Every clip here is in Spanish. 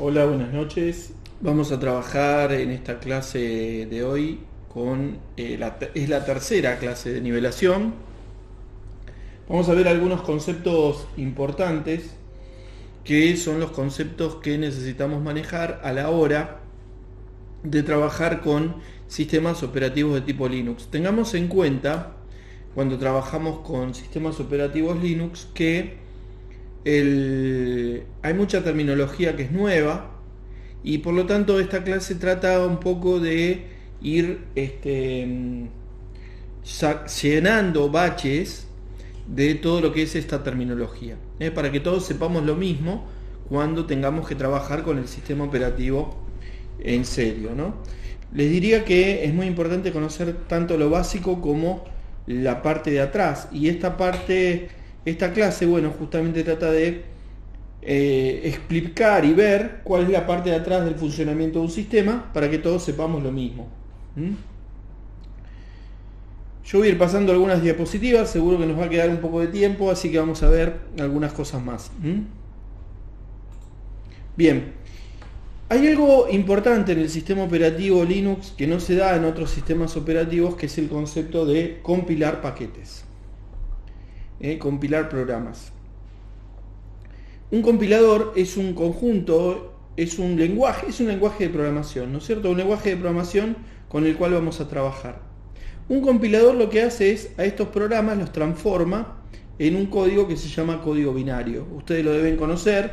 Hola, buenas noches. Vamos a trabajar en esta clase de hoy con es la tercera clase de nivelación. Vamos a ver algunos conceptos importantes que son los conceptos que necesitamos manejar a la hora de trabajar con sistemas operativos de tipo Linux. Tengamos en cuenta, cuando trabajamos con sistemas operativos Linux, que hay mucha terminología que es nueva y por lo tanto esta clase trata un poco de ir llenando baches de todo lo que es esta terminología, para que todos sepamos lo mismo cuando tengamos que trabajar con el sistema operativo en serio, ¿no? Les diría que es muy importante conocer tanto lo básico como la parte de atrás, y esta clase, bueno, justamente trata de explicar y ver cuál es la parte de atrás del funcionamiento de un sistema para que todos sepamos lo mismo. Yo voy a ir pasando algunas diapositivas, seguro que nos va a quedar un poco de tiempo, así que vamos a ver algunas cosas más. Bien, hay algo importante en el sistema operativo Linux que no se da en otros sistemas operativos, que es el concepto de compilar paquetes, compilar programas. Un compilador es un conjunto, es un lenguaje de programación, ¿no es cierto? Un lenguaje de programación con el cual vamos a trabajar. Un compilador lo que hace es, a estos programas los transforma en un código que se llama código binario. Ustedes lo deben conocer.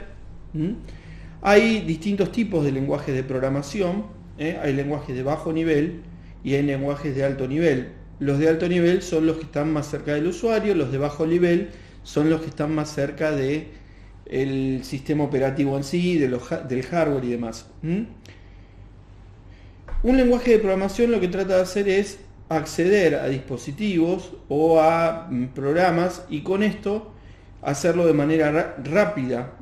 Hay distintos tipos de lenguajes de programación. Hay lenguajes de bajo nivel y hay lenguajes de alto nivel. Los de alto nivel son los que están más cerca del usuario, los de bajo nivel son los que están más cerca del sistema operativo en sí, del hardware y demás. Un lenguaje de programación lo que trata de hacer es acceder a dispositivos o a programas y con esto hacerlo de manera rápida.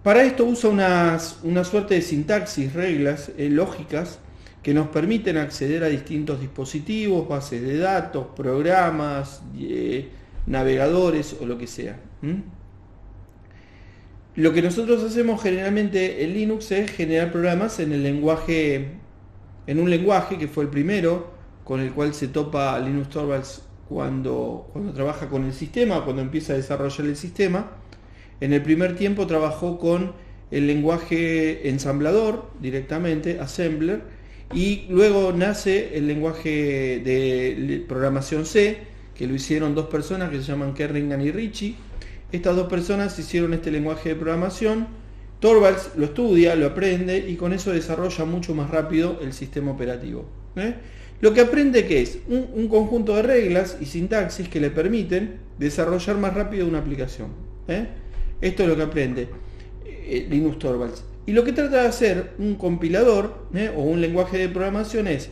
Para esto usa una suerte de sintaxis, reglas lógicas que nos permiten acceder a distintos dispositivos, bases de datos, programas, navegadores o lo que sea. Lo que nosotros hacemos generalmente en Linux es generar programas en un lenguaje que fue el primero con el cual se topa Linus Torvalds cuando trabaja con el sistema, cuando empieza a desarrollar el sistema. En el primer tiempo trabajó con el lenguaje ensamblador directamente, Assembler, y luego nace el lenguaje de programación C, que lo hicieron dos personas que se llaman Kerringan y Ritchie. Estas dos personas hicieron este lenguaje de programación. Torvalds lo estudia, lo aprende y con eso desarrolla mucho más rápido el sistema operativo. Lo que aprende, ¿qué es? Un conjunto de reglas y sintaxis que le permiten desarrollar más rápido una aplicación. Esto es lo que aprende Linus Torvalds. Y lo que trata de hacer un compilador o un lenguaje de programación es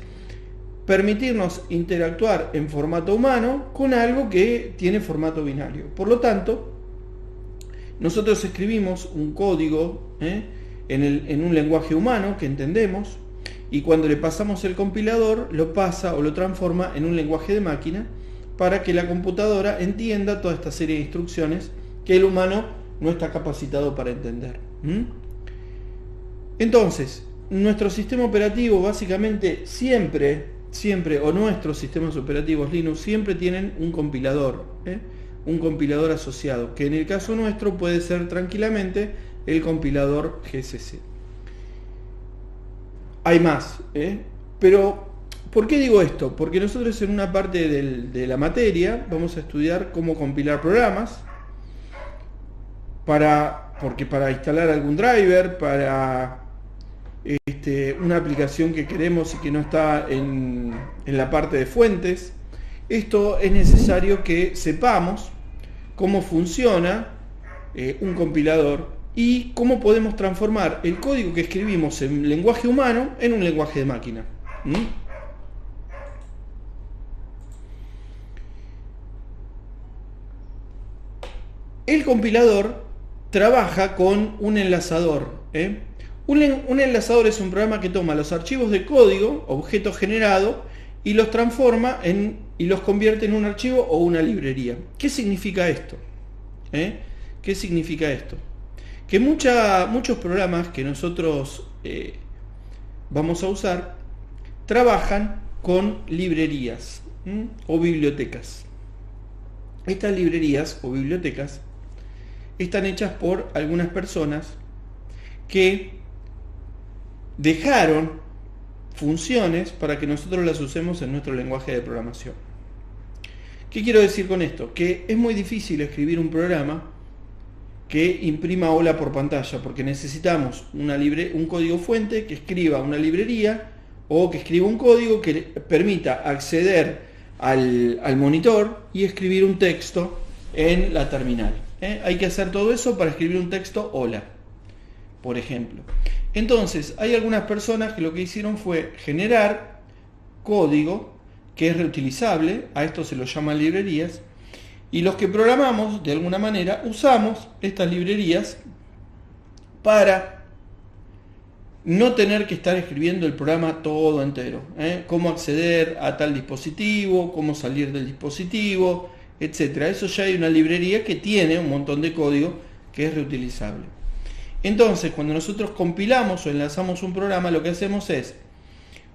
permitirnos interactuar en formato humano con algo que tiene formato binario. Por lo tanto, nosotros escribimos un código en un lenguaje humano que entendemos, y cuando le pasamos el compilador lo pasa o lo transforma en un lenguaje de máquina para que la computadora entienda toda esta serie de instrucciones que el humano no está capacitado para entender. Entonces, nuestro sistema operativo básicamente siempre, o nuestros sistemas operativos Linux siempre tienen un compilador asociado, que en el caso nuestro puede ser tranquilamente el compilador GCC. Hay más, pero ¿por qué digo esto? Porque nosotros en una parte de la materia vamos a estudiar cómo compilar programas, porque para instalar algún driver, para una aplicación que queremos y que no está en la parte de fuentes, esto es necesario que sepamos cómo funciona un compilador y cómo podemos transformar el código que escribimos en lenguaje humano en un lenguaje de máquina. El compilador trabaja con un enlazador. Un enlazador es un programa que toma los archivos de código, objeto generado, y los transforma y los convierte en un archivo o una librería. ¿Qué significa esto? ¿Qué significa esto? Que muchos programas que nosotros vamos a usar trabajan con librerías o bibliotecas. Estas librerías o bibliotecas están hechas por algunas personas que dejaron funciones para que nosotros las usemos en nuestro lenguaje de programación. ¿Qué quiero decir con esto? Que es muy difícil escribir un programa que imprima hola por pantalla, porque necesitamos un código fuente que escriba una librería o que escriba un código que permita acceder al monitor y escribir un texto en la terminal. Hay que hacer todo eso para escribir un texto hola, por ejemplo. Entonces, hay algunas personas que lo que hicieron fue generar código que es reutilizable, a esto se lo llaman librerías, y los que programamos, de alguna manera, usamos estas librerías para no tener que estar escribiendo el programa todo entero. Cómo acceder a tal dispositivo, cómo salir del dispositivo, etc. Eso ya hay una librería que tiene un montón de código que es reutilizable. Entonces, cuando nosotros compilamos o enlazamos un programa, lo que hacemos es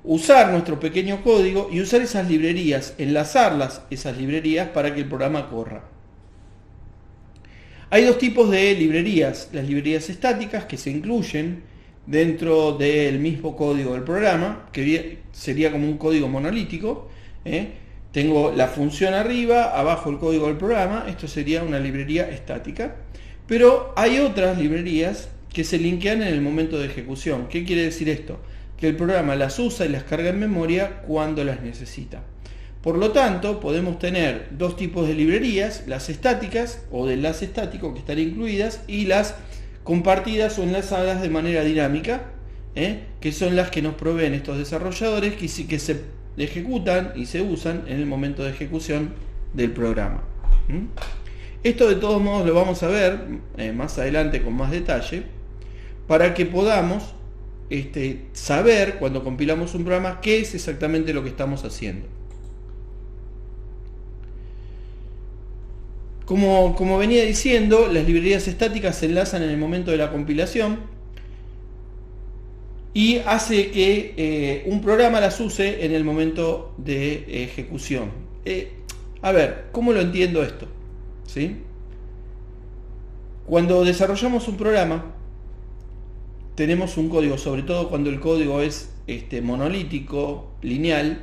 usar nuestro pequeño código y usar esas librerías, enlazarlas, esas librerías, para que el programa corra. Hay dos tipos de librerías: las librerías estáticas, que se incluyen dentro del mismo código del programa, que sería como un código monolítico. Tengo la función arriba, abajo el código del programa. Esto sería una librería estática. Pero hay otras librerías que se linkean en el momento de ejecución. ¿Qué quiere decir esto? Que el programa las usa y las carga en memoria cuando las necesita. Por lo tanto, podemos tener dos tipos de librerías: las estáticas o de enlace estático, que están incluidas, y las compartidas o enlazadas de manera dinámica, que son las que nos proveen estos desarrolladores, que se ejecutan y se usan en el momento de ejecución del programa. Esto de todos modos lo vamos a ver más adelante con más detalle, para que podamos saber cuando compilamos un programa qué es exactamente lo que estamos haciendo. Como venía diciendo, las librerías estáticas se enlazan en el momento de la compilación y hace que un programa las use en el momento de ejecución. A ver, ¿cómo lo entiendo esto? ¿Sí? Cuando desarrollamos un programa, tenemos un código, sobre todo cuando el código es monolítico, lineal.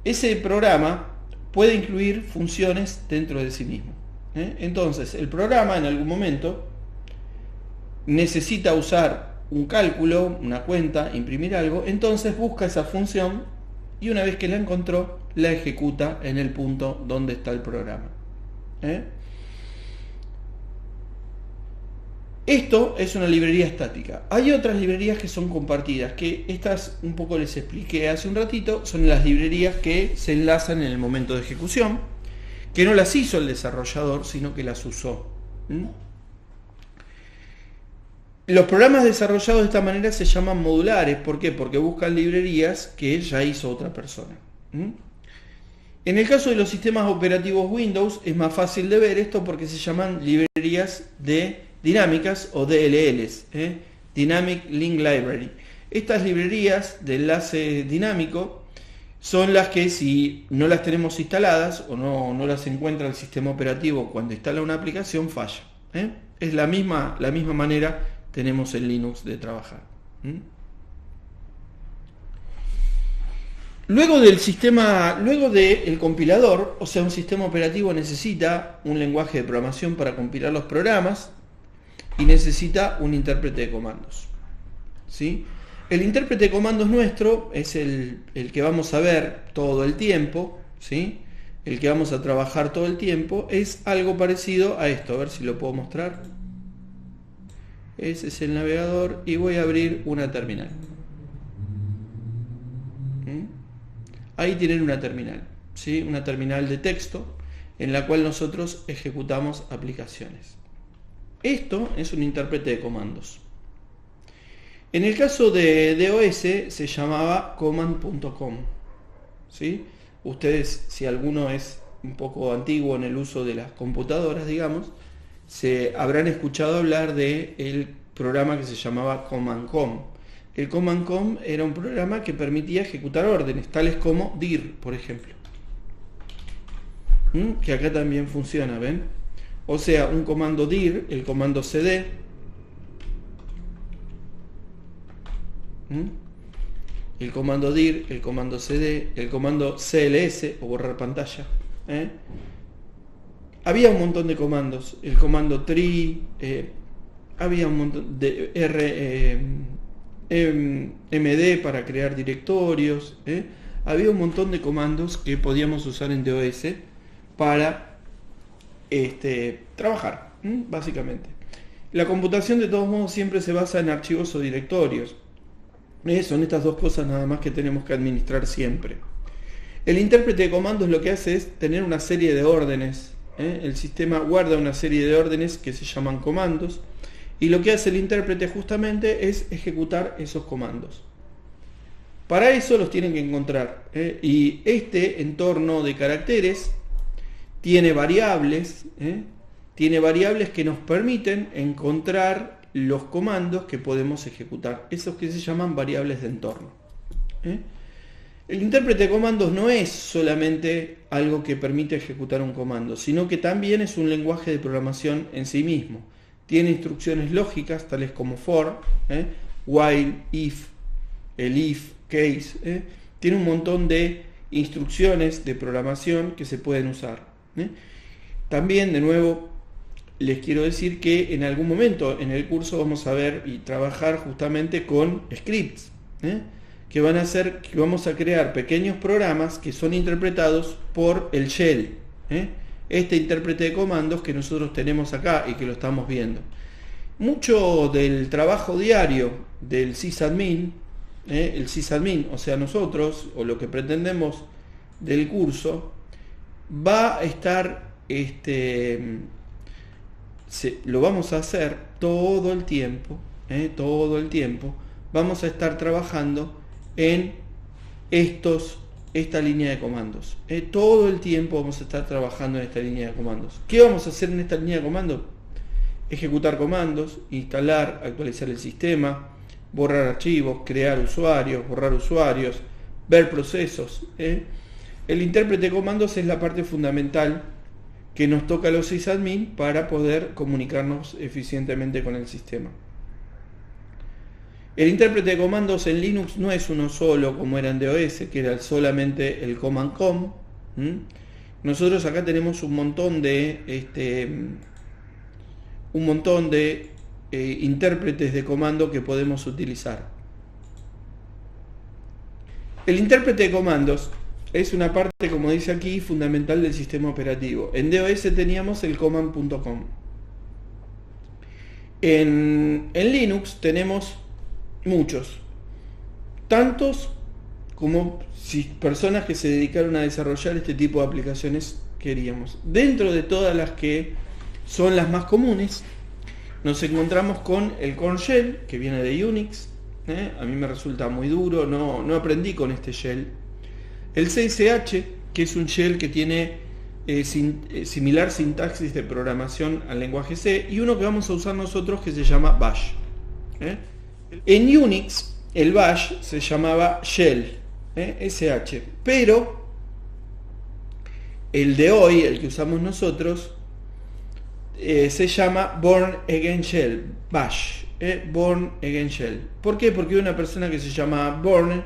Ese programa puede incluir funciones dentro de sí mismo. Entonces, el programa en algún momento necesita usar un cálculo, una cuenta, imprimir algo, entonces busca esa función y una vez que la encontró, la ejecuta en el punto donde está el programa. Esto es una librería estática. Hay otras librerías que son compartidas, que estas un poco les expliqué hace un ratito. Son las librerías que se enlazan en el momento de ejecución, que no las hizo el desarrollador, sino que las usó. Los programas desarrollados de esta manera se llaman modulares. ¿Por qué? Porque buscan librerías que ya hizo otra persona. En el caso de los sistemas operativos Windows es más fácil de ver esto, porque se llaman librerías dinámicas o DLLs, Dynamic Link Library. Estas librerías de enlace dinámico son las que, si no las tenemos instaladas o no las encuentra el sistema operativo cuando instala una aplicación, falla. Es la misma manera tenemos en Linux de trabajar. Luego del compilador, o sea, un sistema operativo necesita un lenguaje de programación para compilar los programas y necesita un intérprete de comandos. ¿Sí? El intérprete de comandos nuestro es el que vamos a ver todo el tiempo, ¿sí? El que vamos a trabajar todo el tiempo. Es algo parecido a esto. A ver si lo puedo mostrar. Ese es el navegador y voy a abrir una terminal. Ahí tienen una terminal, ¿sí? Una terminal de texto en la cual nosotros ejecutamos aplicaciones. Esto es un intérprete de comandos. En el caso de DOS se llamaba command.com, ¿sí? Ustedes, si alguno es un poco antiguo en el uso de las computadoras, digamos, se habrán escuchado hablar de el programa que se llamaba Command Com. El Command Com era un programa que permitía ejecutar órdenes, tales como dir, por ejemplo. Que acá también funciona, ¿ven? O sea, un comando dir, el comando cd, el comando dir, el comando cd, el comando cls o borrar pantalla. Había un montón de comandos, el comando tree, había un montón de md para crear directorios, había un montón de comandos que podíamos usar en DOS para trabajar, básicamente. La computación de todos modos siempre se basa en archivos o directorios. Son estas dos cosas nada más que tenemos que administrar siempre. El intérprete de comandos lo que hace es tener una serie de órdenes. El sistema guarda una serie de órdenes que se llaman comandos, y lo que hace el intérprete justamente es ejecutar esos comandos. Para eso los tienen que encontrar, y este entorno de caracteres tiene variables que nos permiten encontrar los comandos que podemos ejecutar, esos que se llaman variables de entorno. El intérprete de comandos no es solamente algo que permite ejecutar un comando, sino que también es un lenguaje de programación en sí mismo. Tiene instrucciones lógicas tales como for, while, if, el if, case. Tiene un montón de instrucciones de programación que se pueden usar. También, de nuevo, les quiero decir que en algún momento en el curso vamos a ver y trabajar justamente con scripts, que van a hacer que vamos a crear pequeños programas que son interpretados por el shell, este intérprete de comandos que nosotros tenemos acá y que lo estamos viendo. Mucho del trabajo diario del sysadmin, el sysadmin, o sea nosotros, o lo que pretendemos del curso, va a estar, lo vamos a hacer todo el tiempo, vamos a estar trabajando en esta línea de comandos. Todo el tiempo vamos a estar trabajando en esta línea de comandos. ¿Qué vamos a hacer en esta línea de comandos? Ejecutar comandos, instalar, actualizar el sistema, borrar archivos, crear usuarios, borrar usuarios, ver procesos. El intérprete de comandos es la parte fundamental que nos toca a los sysadmin para poder comunicarnos eficientemente con el sistema. El intérprete de comandos en Linux no es uno solo como era en DOS, que era solamente el Command Com. Nosotros acá tenemos un montón de intérpretes de comando que podemos utilizar. El intérprete de comandos es una parte, como dice aquí, fundamental del sistema operativo. En DOS teníamos el command.com. En Linux tenemos muchos, tantos como si personas que se dedicaron a desarrollar este tipo de aplicaciones queríamos. Dentro de todas las que son las más comunes, nos encontramos con el Korn Shell, que viene de Unix. A mí me resulta muy duro, no aprendí con este shell. El CSH, que es un shell que tiene similar sintaxis de programación al lenguaje C, y uno que vamos a usar nosotros que se llama Bash. En Unix el Bash se llamaba Shell, SH, pero el de hoy, el que usamos nosotros, se llama Born Again Shell, Bash, Born Again Shell. ¿Por qué? Porque hay una persona que se llama Born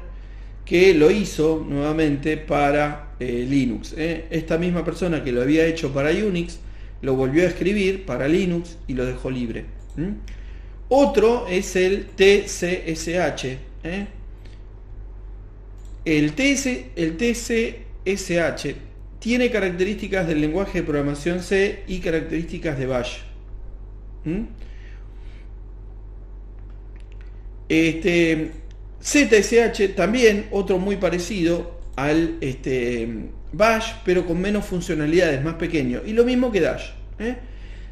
que lo hizo nuevamente para Linux. Esta misma persona que lo había hecho para Unix lo volvió a escribir para Linux y lo dejó libre. Otro es el TCSH. El TCSH tiene características del lenguaje de programación C y características de Bash. ZSH también, otro muy parecido al Bash, pero con menos funcionalidades, más pequeño. Y lo mismo que Dash.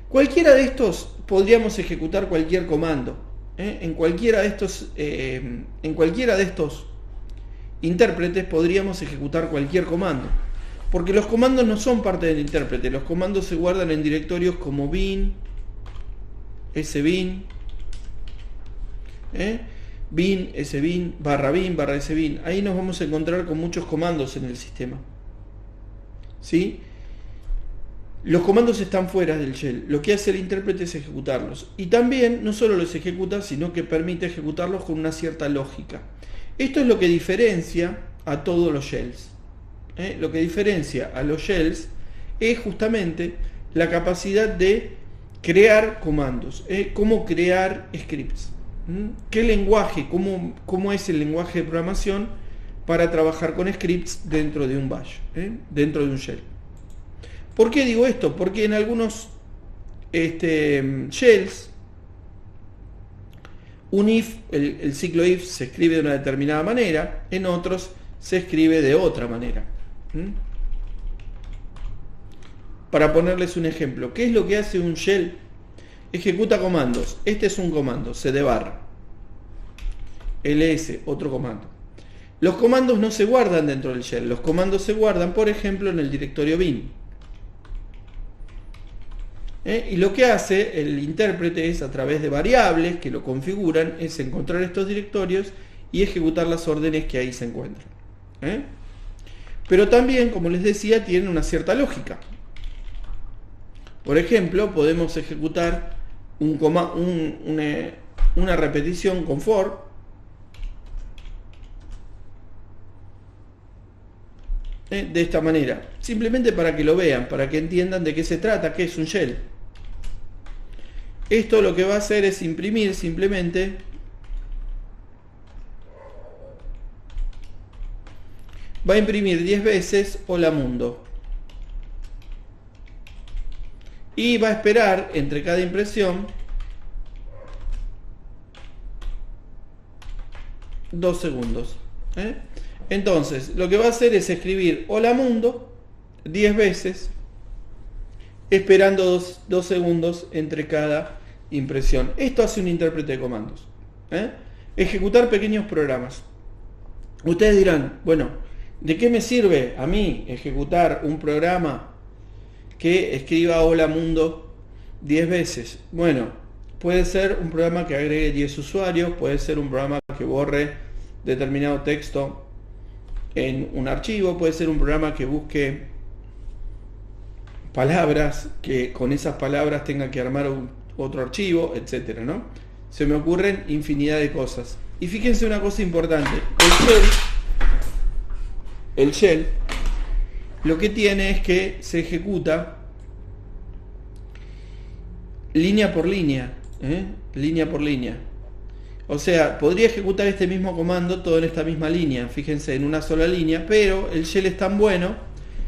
Cualquiera de estos podríamos ejecutar cualquier comando. En cualquiera de estos intérpretes podríamos ejecutar cualquier comando. Porque los comandos no son parte del intérprete. Los comandos se guardan en directorios como bin, sbin, bin, sbin, barra sbin. Ahí nos vamos a encontrar con muchos comandos en el sistema. ¿Sí? Los comandos están fuera del shell. Lo que hace el intérprete es ejecutarlos. Y también no solo los ejecuta, sino que permite ejecutarlos con una cierta lógica. Esto es lo que diferencia a todos los shells. Lo que diferencia a los shells es justamente la capacidad de crear comandos, cómo crear scripts. ¿Qué lenguaje, cómo es el lenguaje de programación para trabajar con scripts dentro de un bash, dentro de un shell? ¿Por qué digo esto? Porque en algunos shells, un if, el ciclo if se escribe de una determinada manera, en otros se escribe de otra manera. Para ponerles un ejemplo, ¿qué es lo que hace un shell? Ejecuta comandos. Este es un comando, cd barra. ls, otro comando. Los comandos no se guardan dentro del shell. Los comandos se guardan, por ejemplo, en el directorio bin. Y lo que hace el intérprete es, a través de variables que lo configuran, es encontrar estos directorios y ejecutar las órdenes que ahí se encuentran. Pero también, como les decía, tiene una cierta lógica. Por ejemplo, podemos ejecutar una repetición con for, de esta manera, simplemente para que lo vean, para que entiendan de qué se trata, qué es un shell. Esto lo que va a hacer es imprimir simplemente va a imprimir 10 veces hola mundo y va a esperar entre cada impresión 2 segundos. Entonces lo que va a hacer es escribir hola mundo 10 veces, esperando 2 segundos entre cada impresión. Esto hace un intérprete de comandos. Ejecutar pequeños programas. Ustedes dirán, bueno, ¿de qué me sirve a mí ejecutar un programa que escriba hola mundo 10 veces? Bueno, puede ser un programa que agregue 10 usuarios, puede ser un programa que borre determinado texto en un archivo, puede ser un programa que busque palabras, que con esas palabras tenga que armar otro archivo, etcétera, ¿no? Se me ocurren infinidad de cosas. Y fíjense una cosa importante, el shell lo que tiene es que se ejecuta línea por línea, línea por línea. O sea, podría ejecutar este mismo comando todo en esta misma línea, fíjense, en una sola línea, pero el shell es tan bueno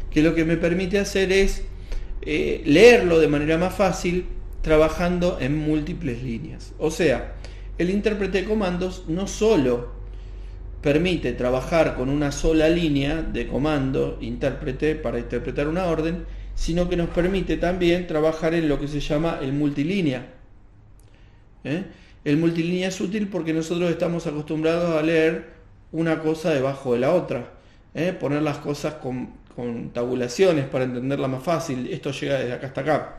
que lo que me permite hacer es leerlo de manera más fácil trabajando en múltiples líneas. O sea, el intérprete de comandos no solo permite trabajar con una sola línea de comando intérprete para interpretar una orden, sino que nos permite también trabajar en lo que se llama el multilínea. El multilínea es útil porque nosotros estamos acostumbrados a leer una cosa debajo de la otra, poner las cosas con tabulaciones para entenderla más fácil. Esto llega desde acá hasta acá.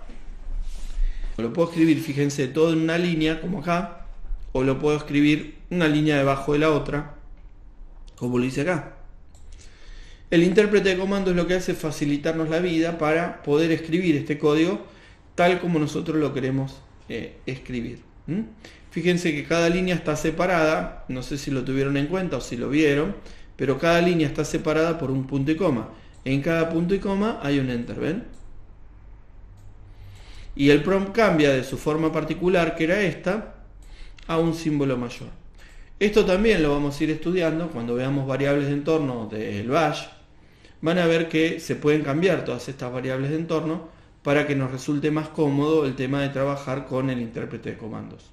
Lo puedo escribir, fíjense, todo en una línea como acá, o lo puedo escribir una línea debajo de la otra, como lo hice acá. El intérprete de comandos lo que hace es facilitarnos la vida para poder escribir este código tal como nosotros lo queremos escribir. Fíjense que cada línea está separada, no sé si lo tuvieron en cuenta o si lo vieron, pero cada línea está separada por un punto y coma. En cada punto y coma hay un enter, ¿ven? Y el prompt cambia de su forma particular, que era esta, a un símbolo mayor. Esto también lo vamos a ir estudiando cuando veamos variables de entorno del bash. Van a ver que se pueden cambiar todas estas variables de entorno para que nos resulte más cómodo el tema de trabajar con el intérprete de comandos.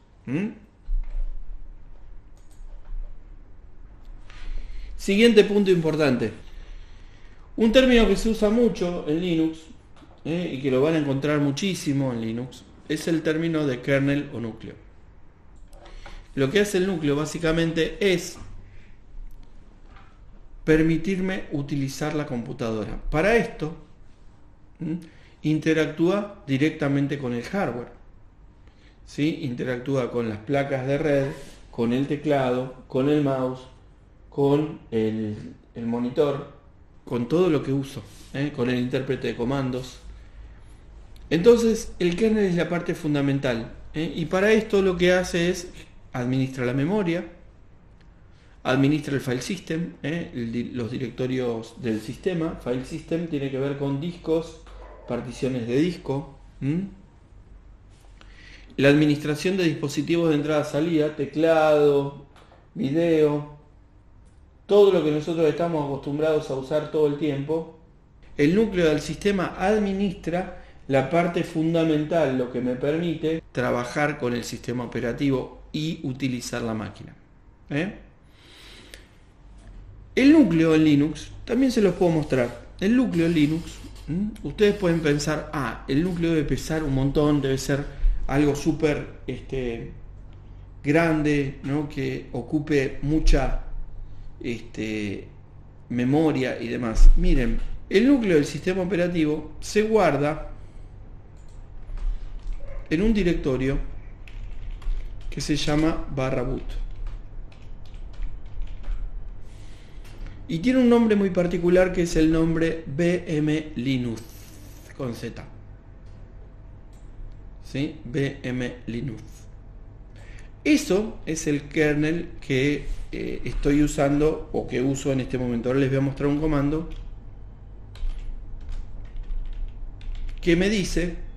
Siguiente punto importante. Un término que se usa mucho en Linux, y que lo van a encontrar muchísimo en Linux, es el término de kernel o núcleo. Lo que hace el núcleo básicamente es permitirme utilizar la computadora. Para esto, interactúa directamente con el hardware. ¿sí? Interactúa con las placas de red, con el teclado, con el mouse, con el monitor, con todo lo que uso, con el intérprete de comandos. Entonces el kernel es la parte fundamental, y para esto lo que hace es administra la memoria, administra el file system, los directorios del sistema. File system tiene que ver con discos, particiones de disco. La administración de dispositivos de entrada-salida, teclado, video, todo lo que nosotros estamos acostumbrados a usar todo el tiempo. El núcleo del sistema administra la parte fundamental, lo que me permite trabajar con el sistema operativo y utilizar la máquina. El núcleo en Linux, también se los puedo mostrar. El núcleo en Linux, ustedes pueden pensar, el núcleo debe pesar un montón, debe ser algo súper grande, ¿no? Que ocupe mucha memoria y demás. Miren, el núcleo del sistema operativo se guarda en un directorio que se llama /boot. Y tiene un nombre muy particular, que es el nombre VM Linux con Z. ¿Sí? VM Linux. Eso es el kernel que estoy usando, o que uso en este momento. Ahora les voy a mostrar un comando que me dice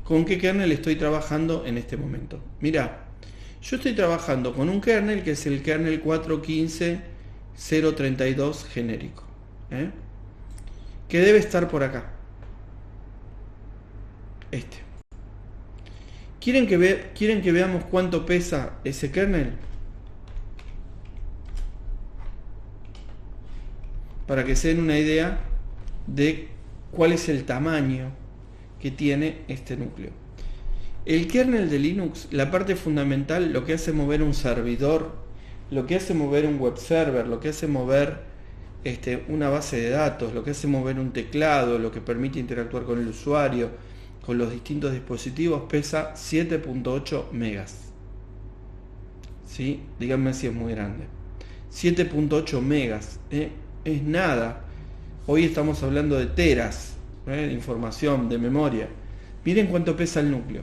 con qué kernel estoy trabajando en este momento. Mirá, yo estoy trabajando con un kernel que es el kernel 4.15.0.32 genérico, que debe estar por acá. ¿Quieren que veamos cuánto pesa ese kernel? Para que se den una idea de cuál es el tamaño que tiene este núcleo. El kernel de Linux, la parte fundamental, lo que hace mover un servidor, lo que hace mover un web server, lo que hace mover una base de datos, lo que hace mover un teclado, lo que permite interactuar con el usuario, con los distintos dispositivos, pesa 7.8 megas. ¿Sí? Díganme si es muy grande. 7.8 megas, es nada. Hoy estamos hablando de teras, de información, de memoria. Miren cuánto pesa el núcleo.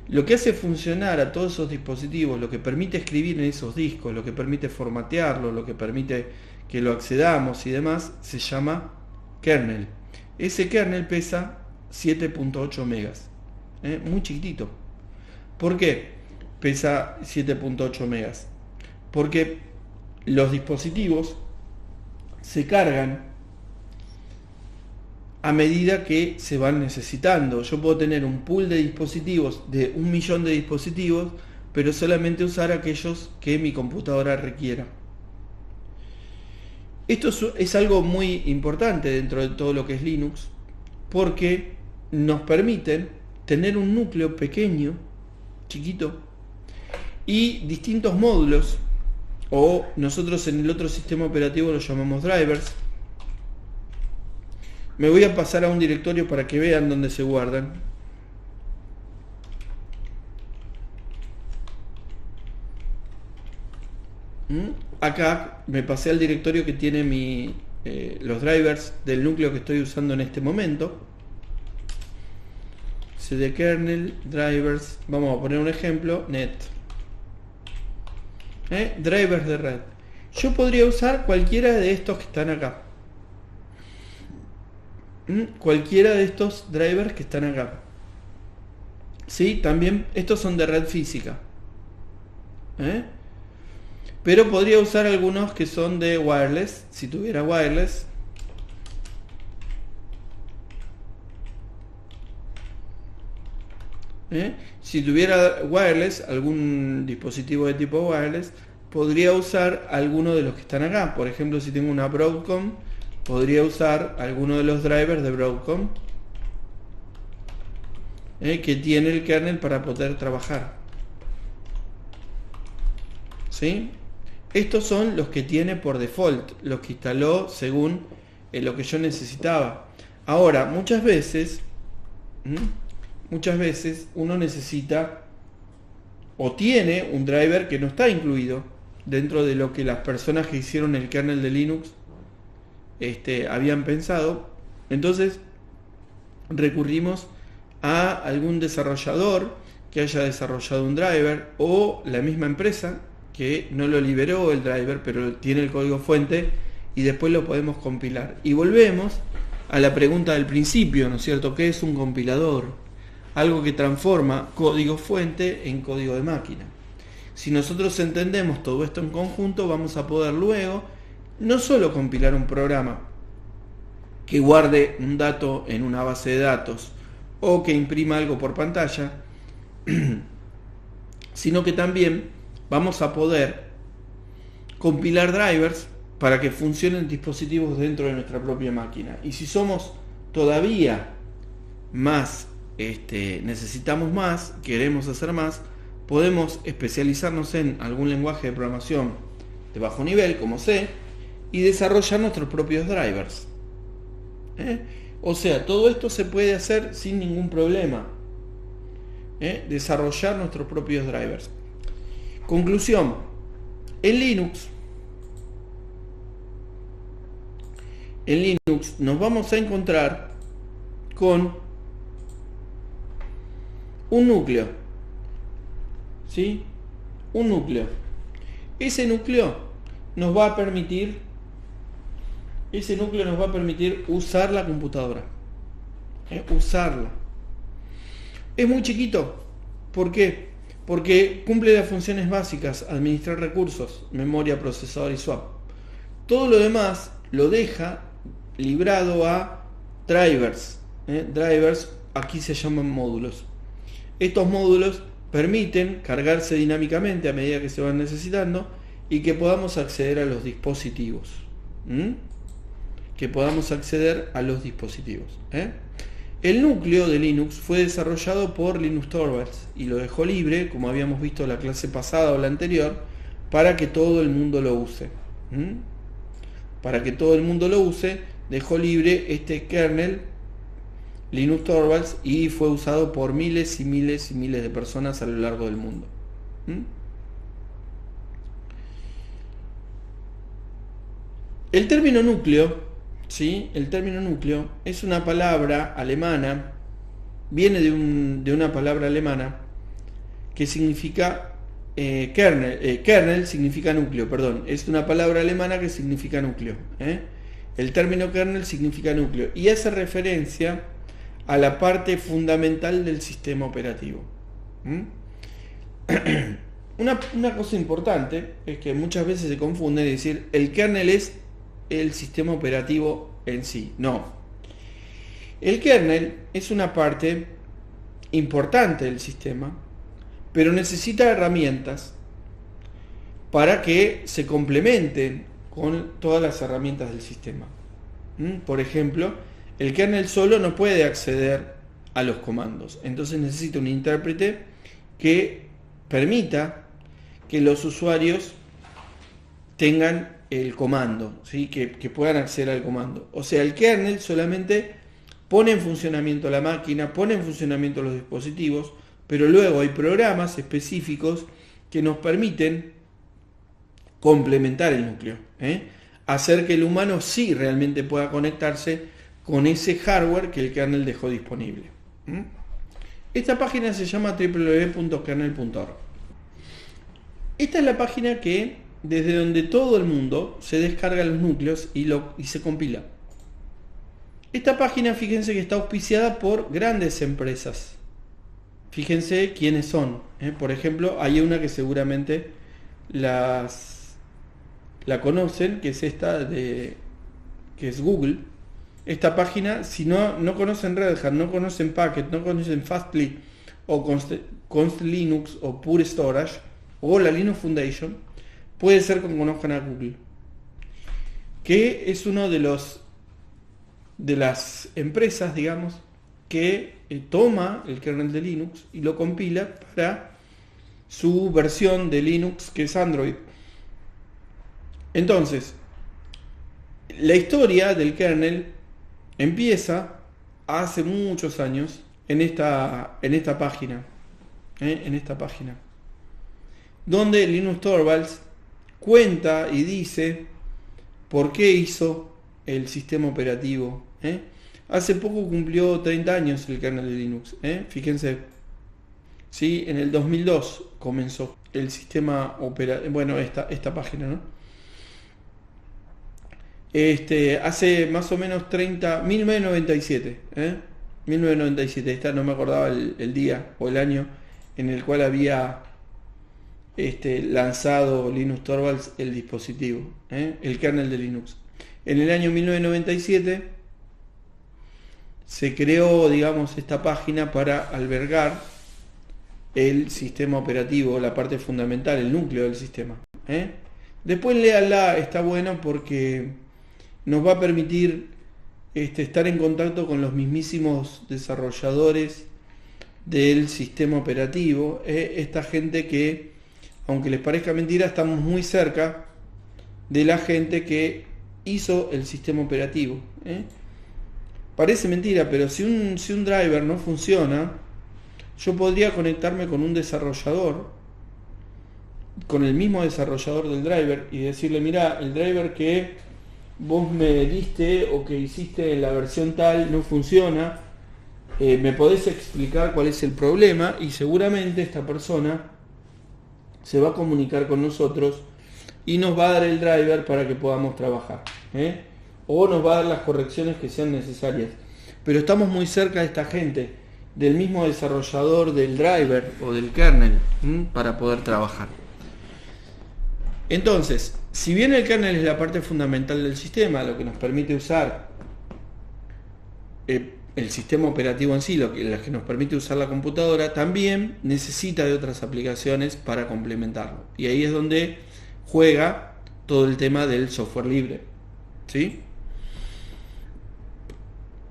Lo que hace funcionar a todos esos dispositivos, lo que permite escribir en esos discos, lo que permite formatearlo, lo que permite que lo accedamos y demás, se llama kernel. Ese kernel pesa 7.8 megas, muy chiquitito. ¿Por qué pesa 7.8 megas? Porque los dispositivos se cargan a medida que se van necesitando. Yo puedo tener un pool de dispositivos, de 1 millón de dispositivos, pero solamente usar aquellos que mi computadora requiera. Esto es algo muy importante dentro de todo lo que es Linux, porque nos permiten tener un núcleo pequeño, chiquito, y distintos módulos, o nosotros en el otro sistema operativo los llamamos drivers. Me voy a pasar a un directorio para que vean dónde se guardan. Acá me pasé al directorio que tiene los drivers del núcleo que estoy usando en este momento. cd kernel, drivers, vamos a poner un ejemplo, net. Drivers de red. Yo podría usar cualquiera de estos que están acá. Cualquiera de estos drivers que están acá. ¿Sí? También estos son de red física. Pero podría usar algunos que son de wireless, si tuviera wireless. Si tuviera wireless, algún dispositivo de tipo wireless, podría usar alguno de los que están acá. Por ejemplo, si tengo una Broadcom, podría usar alguno de los drivers de Broadcom, que tiene el kernel para poder trabajar. ¿Sí? Estos son los que tiene por default, los que instaló según lo que yo necesitaba. Ahora, muchas veces uno necesita o tiene un driver que no está incluido dentro de lo que las personas que hicieron el kernel de Linux habían pensado. Entonces recurrimos a algún desarrollador que haya desarrollado un driver, o la misma empresa que no lo liberó el driver pero tiene el código fuente, y después lo podemos compilar. Y volvemos a la pregunta del principio, ¿no es cierto? ¿Qué es un compilador? Algo que transforma código fuente en código de máquina. Si nosotros entendemos todo esto en conjunto, vamos a poder luego no solo compilar un programa que guarde un dato en una base de datos o que imprima algo por pantalla, sino que también vamos a poder compilar drivers para que funcionen dispositivos dentro de nuestra propia máquina. Y si somos todavía más, necesitamos más, queremos hacer más, podemos especializarnos en algún lenguaje de programación de bajo nivel como C y desarrollar nuestros propios drivers. O sea, todo esto se puede hacer sin ningún problema. Desarrollar nuestros propios drivers. Conclusión: en Linux nos vamos a encontrar con un núcleo, ¿sí? Un núcleo. Ese núcleo nos va a permitir usar la computadora, usarla. Es muy chiquito. ¿Por qué? Porque cumple las funciones básicas: administrar recursos, memoria, procesador y swap. Todo lo demás lo deja librado a drivers. Drivers aquí se llaman módulos. Estos módulos permiten cargarse dinámicamente a medida que se van necesitando y que podamos acceder a los dispositivos. El núcleo de Linux fue desarrollado por Linus Torvalds y lo dejó libre, como habíamos visto en la clase pasada o la anterior, para que todo el mundo lo use. Dejó libre este kernel Linus Torvalds y fue usado por miles y miles y miles de personas a lo largo del mundo. El término núcleo, ¿sí? El término núcleo es una palabra alemana, viene de una palabra alemana que significa kernel significa núcleo, es una palabra alemana que significa núcleo. El término kernel significa núcleo y hace referencia a la parte fundamental del sistema operativo. Una cosa importante es que muchas veces se confunde decir el kernel es el sistema operativo en sí. No. El kernel es una parte importante del sistema, pero necesita herramientas para que se complementen con todas las herramientas del sistema. Por ejemplo, el kernel solo no puede acceder a los comandos, entonces necesita un intérprete que permita que los usuarios tengan el comando, ¿sí? que puedan acceder al comando. O sea, el kernel solamente pone en funcionamiento la máquina, pone en funcionamiento los dispositivos, pero luego hay programas específicos que nos permiten complementar el núcleo, hacer que el humano sí realmente pueda conectarse con ese hardware que el kernel dejó disponible. Esta página se llama www.kernel.org. Esta es la página que desde donde todo el mundo se descarga los núcleos y se compila. Esta página, fíjense que está auspiciada por grandes empresas. Fíjense quiénes son. Por ejemplo, hay una que seguramente la conocen, que es esta que es Google. Esta página, si no conocen Red Hat, no conocen Packet, no conocen Fastly o Const Linux o Pure Storage o la Linux Foundation, puede ser que conozcan a Google, que es uno de las empresas, digamos, que toma el kernel de Linux y lo compila para su versión de Linux, que es Android. Entonces, la historia del kernel empieza hace muchos años en esta página. donde Linus Torvalds cuenta y dice por qué hizo el sistema operativo. Hace poco cumplió 30 años el kernel de Linux. Fíjense, ¿sí? En el 2002 comenzó el sistema operativo. Bueno, esta página, ¿no? Hace más o menos 1997. 1997, no me acordaba el día o el año en el cual había lanzado Linus Torvalds el dispositivo, el kernel de Linux. En el año 1997 se creó, digamos, esta página para albergar el sistema operativo, la parte fundamental, el núcleo del sistema. Después léala, está bueno porque nos va a permitir estar en contacto con los mismísimos desarrolladores del sistema operativo. Esta gente que, aunque les parezca mentira, estamos muy cerca de la gente que hizo el sistema operativo. Parece mentira, pero si un driver no funciona, yo podría conectarme con un desarrollador, con el mismo desarrollador del driver, y decirle: mira, el driver que vos me diste o que hiciste en la versión tal no funciona, me podés explicar cuál es el problema, y seguramente esta persona se va a comunicar con nosotros y nos va a dar el driver para que podamos trabajar, o nos va a dar las correcciones que sean necesarias. Pero estamos muy cerca de esta gente, del mismo desarrollador del driver o del kernel, para poder trabajar. Entonces, si bien el kernel es la parte fundamental del sistema, lo que nos permite usar el sistema operativo en sí, lo que nos permite usar la computadora, también necesita de otras aplicaciones para complementarlo. Y ahí es donde juega todo el tema del software libre, ¿sí?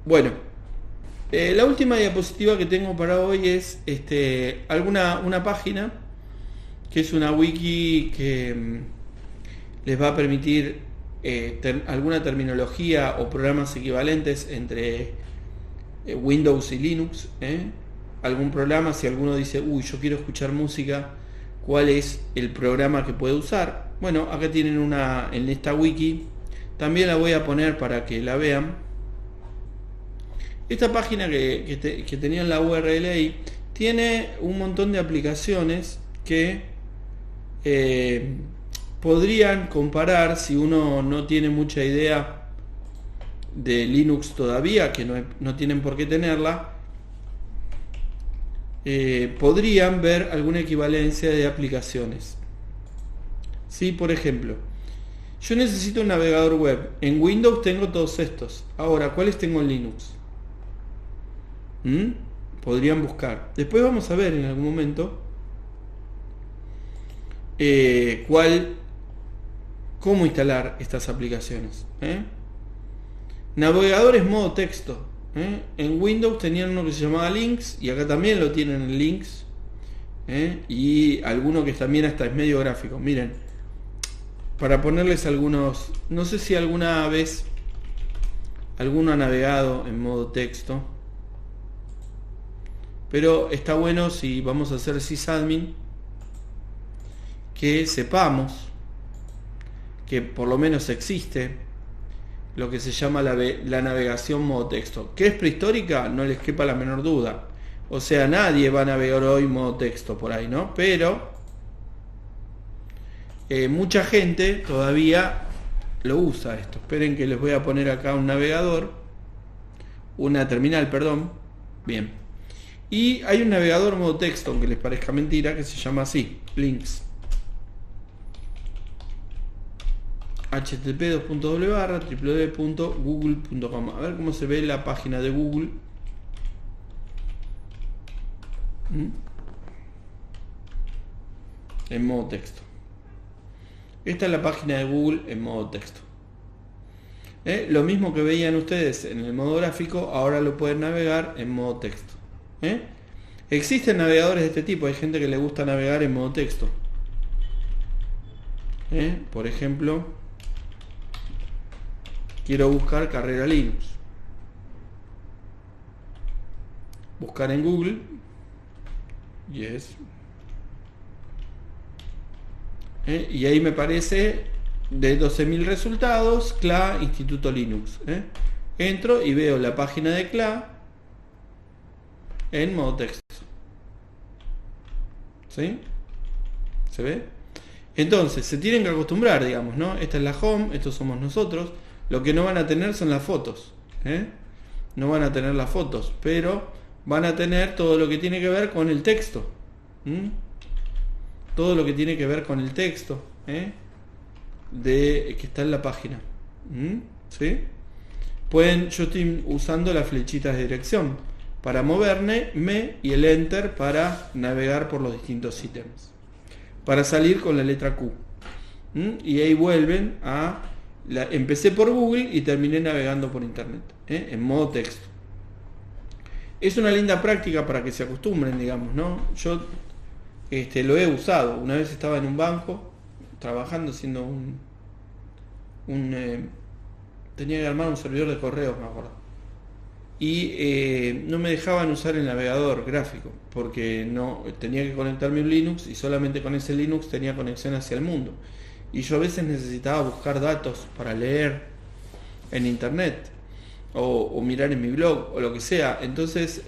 Bueno, la última diapositiva que tengo para hoy es una página que es una wiki que les va a permitir alguna terminología o programas equivalentes entre Windows y Linux. Algún programa, si alguno dice: uy, yo quiero escuchar música, ¿cuál es el programa que puede usar? Bueno, acá tienen en esta wiki, también la voy a poner para que la vean. Esta página que tenía en la URL ahí tiene un montón de aplicaciones que podrían comparar, si uno no tiene mucha idea de Linux todavía, que no tienen por qué tenerla, podrían ver alguna equivalencia de aplicaciones. ¿Sí? Por ejemplo, yo necesito un navegador web. En Windows tengo todos estos. Ahora, ¿cuáles tengo en Linux? Podrían buscar. Después vamos a ver en algún momento cómo instalar estas aplicaciones. Navegadores modo texto. En Windows tenían uno que se llamaba Lynx, y acá también lo tienen en Lynx, y alguno que también hasta es medio gráfico. Miren, para ponerles algunos, no sé si alguna vez alguno ha navegado en modo texto, pero está bueno, si vamos a hacer sysadmin, que sepamos que por lo menos existe lo que se llama la navegación modo texto. ¿Que es prehistórica? No les quepa la menor duda. O sea, nadie va a navegar hoy modo texto por ahí, ¿no? Pero mucha gente todavía lo usa esto. Esperen que les voy a poner acá un navegador, una terminal, perdón. Bien. Y hay un navegador modo texto, aunque les parezca mentira, que se llama así, Lynx. http://www.google.com. A ver cómo se ve la página de Google. En modo texto. Esta es la página de Google en modo texto. Lo mismo que veían ustedes en el modo gráfico, ahora lo pueden navegar en modo texto. Existen navegadores de este tipo. Hay gente que le gusta navegar en modo texto. Por ejemplo, quiero buscar carrera Linux. Buscar en Google. Yes. Y ahí me parece de 12.000 resultados, CLA Instituto Linux. Entro y veo la página de CLA en modo texto. ¿Sí? ¿Se ve? Entonces, se tienen que acostumbrar, digamos, ¿no? Esta es la home, estos somos nosotros. Lo que no van a tener son las fotos. No van a tener las fotos, pero van a tener todo lo que tiene que ver con el texto. Todo lo que tiene que ver con el texto de que está en la página. ¿Sí? Yo estoy usando las flechitas de dirección para moverme y el enter para navegar por los distintos ítems. Para salir con la letra Q. Y ahí vuelven a... empecé por Google y terminé navegando por internet. En modo texto. Es una linda práctica para que se acostumbren, digamos, ¿no? Yo lo he usado. Una vez estaba en un banco trabajando haciendo tenía que armar un servidor de correos, me acuerdo. Y no me dejaban usar el navegador gráfico porque no tenía que conectarme a un Linux y solamente con ese Linux tenía conexión hacia el mundo. Y yo a veces necesitaba buscar datos para leer en internet o mirar en mi blog o lo que sea. Entonces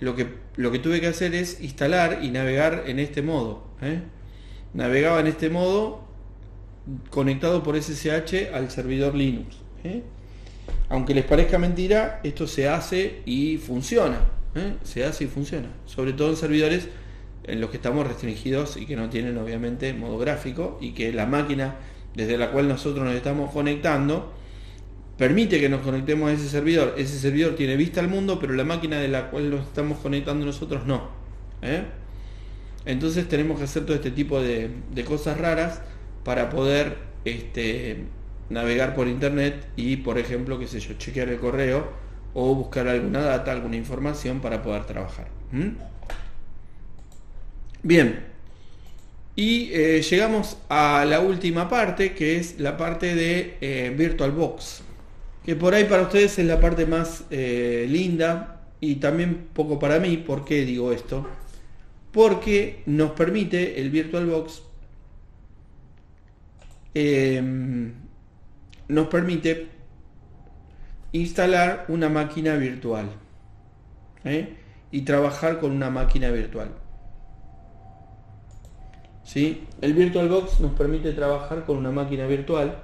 lo que tuve que hacer es instalar y navegar en este modo. Navegaba en este modo conectado por SSH al servidor Linux. Aunque les parezca mentira, esto se hace y funciona. Se hace y funciona. Sobre todo en servidores en los que estamos restringidos y que no tienen obviamente modo gráfico y que la máquina desde la cual nosotros nos estamos conectando permite que nos conectemos a ese servidor. Ese servidor tiene vista al mundo, pero la máquina de la cual nos estamos conectando nosotros no. Entonces tenemos que hacer todo este tipo de cosas raras para poder navegar por internet y, por ejemplo, qué sé yo, chequear el correo o buscar alguna data, alguna información para poder trabajar. Bien, y llegamos a la última parte, que es la parte de VirtualBox, que por ahí para ustedes es la parte más linda y también poco para mí. ¿Por qué digo esto? Porque nos permite el VirtualBox nos permite instalar una máquina virtual y trabajar con una máquina virtual. ¿Sí? El VirtualBox nos permite trabajar con una máquina virtual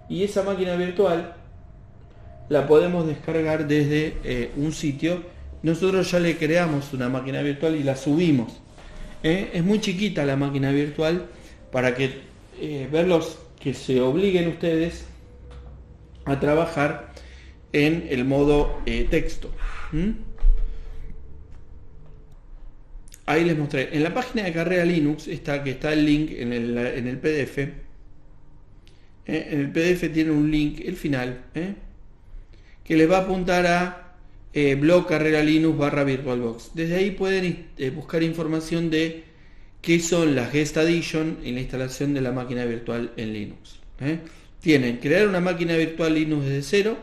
y esa máquina virtual la podemos descargar desde un sitio. Nosotros ya le creamos una máquina virtual y la subimos. Es muy chiquita la máquina virtual para que verlos que se obliguen ustedes a trabajar en el modo texto. Ahí les mostré. En la página de Carrera Linux que está el link en el PDF. En el PDF tiene un link, el final, que les va a apuntar a blog Carrera Linux /VirtualBox. Desde ahí pueden buscar información de qué son las Guest Addition en la instalación de la máquina virtual en Linux. Tienen crear una máquina virtual Linux desde cero,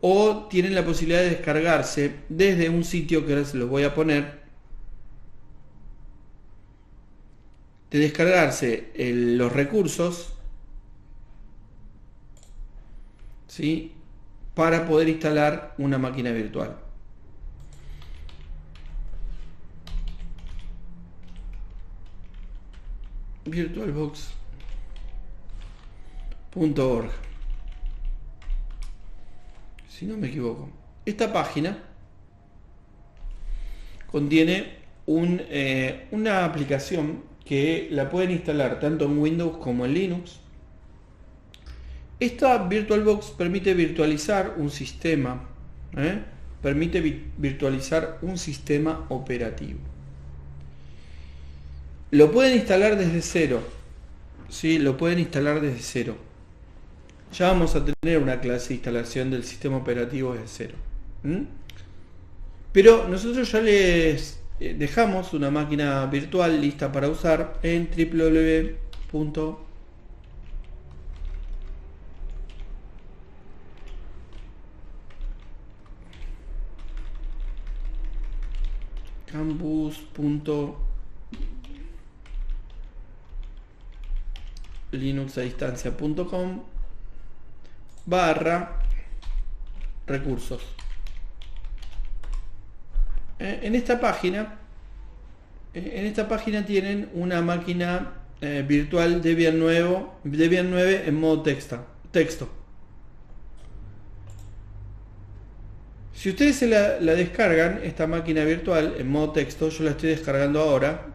o tienen la posibilidad de descargarse desde un sitio que ahora se los voy a poner, de descargarse los recursos, ¿sí?, para poder instalar una máquina virtual. VirtualBox.org, si no me equivoco. Esta página contiene una aplicación que la pueden instalar tanto en Windows como en Linux. Esta VirtualBox permite virtualizar un sistema, permite virtualizar un sistema operativo. Lo pueden instalar desde cero, ¿sí? Lo pueden instalar desde cero. Ya vamos a tener una clase de instalación del sistema operativo desde cero. Pero nosotros ya les dejamos una máquina virtual lista para usar en www.campus.org. linuxadistancia.com/recursos. En esta página tienen una máquina virtual Debian 9 en modo texto. Si ustedes la descargan, esta máquina virtual en modo texto, yo la estoy descargando ahora.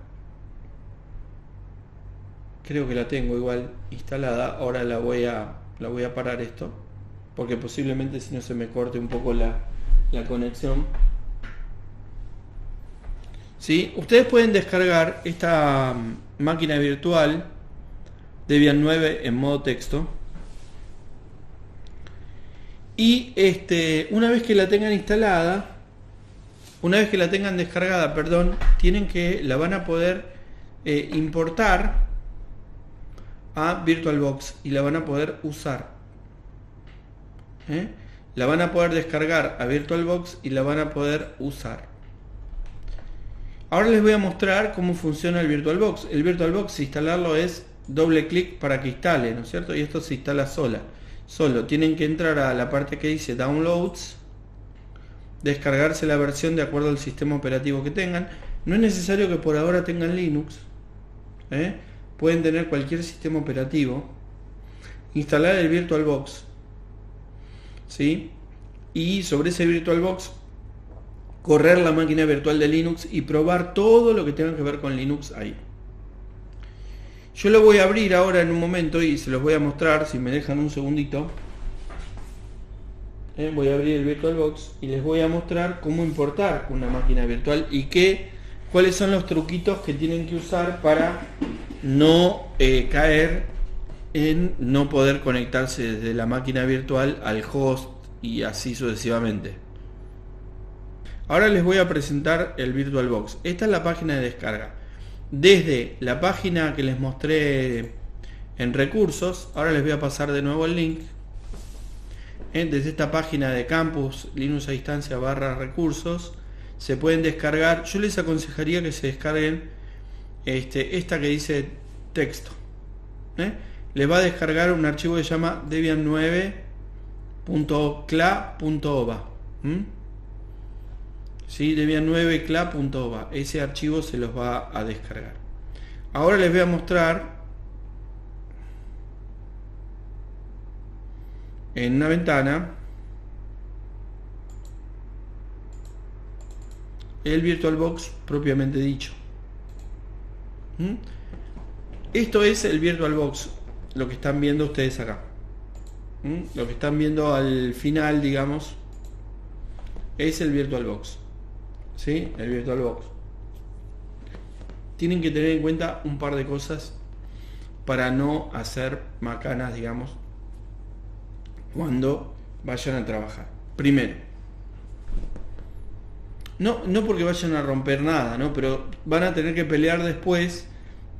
Creo que la tengo igual instalada. Ahora la voy a parar esto, porque posiblemente si no se me corte un poco la conexión. ¿Sí? Ustedes pueden descargar esta máquina virtual Debian 9 en modo texto. Y una vez que la tengan instalada, una vez que la tengan descargada, la van a poder importar a VirtualBox y la van a poder usar. La van a poder descargar a VirtualBox y la van a poder usar. Ahora les voy a mostrar cómo funciona el VirtualBox. El VirtualBox, instalarlo es doble clic para que instale, ¿no es cierto? Y esto se instala solo. Tienen que entrar a la parte que dice Downloads, descargarse la versión de acuerdo al sistema operativo que tengan. No es necesario que por ahora tengan Linux, pueden tener cualquier sistema operativo. Instalar el VirtualBox, ¿sí? Y sobre ese VirtualBox correr la máquina virtual de Linux y probar todo lo que tenga que ver con Linux ahí. Yo lo voy a abrir ahora en un momento y se los voy a mostrar, si me dejan un segundito. Voy a abrir el VirtualBox y les voy a mostrar cómo importar una máquina virtual y cuáles son los truquitos que tienen que usar para no caer en no poder conectarse desde la máquina virtual al host y así sucesivamente. Ahora les voy a presentar el VirtualBox. Esta es la página de descarga. Desde la página que les mostré en recursos, ahora les voy a pasar de nuevo el link. Desde esta página de campus Linux a distancia /recursos se pueden descargar. Yo les aconsejaría que se descarguen esta que dice texto. Les va a descargar un archivo que se llama debian9.cla.ova. ¿Sí? debian9.cla.ova. Ese archivo se los va a descargar. Ahora les voy a mostrar en una ventana el VirtualBox propiamente dicho. Esto es el VirtualBox, lo que están viendo ustedes acá. Lo que están viendo al final, digamos, es el VirtualBox. ¿Sí? El VirtualBox. Tienen que tener en cuenta un par de cosas para no hacer macanas, digamos, cuando vayan a trabajar. Primero, no porque vayan a romper nada, ¿no? Pero van a tener que pelear después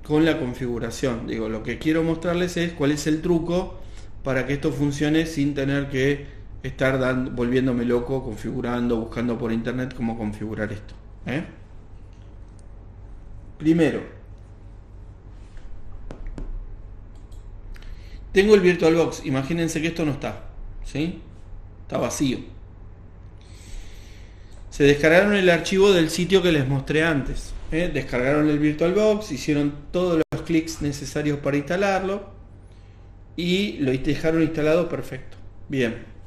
con la configuración. Digo, lo que quiero mostrarles es cuál es el truco para que esto funcione sin tener que estar volviéndome loco configurando, buscando por internet cómo configurar esto. Primero, tengo el VirtualBox. Imagínense que esto no está, ¿sí? Está vacío. Se descargaron el archivo del sitio que les mostré antes. Descargaron el VirtualBox, hicieron todos los clics necesarios para instalarlo y lo dejaron instalado perfecto. Bien.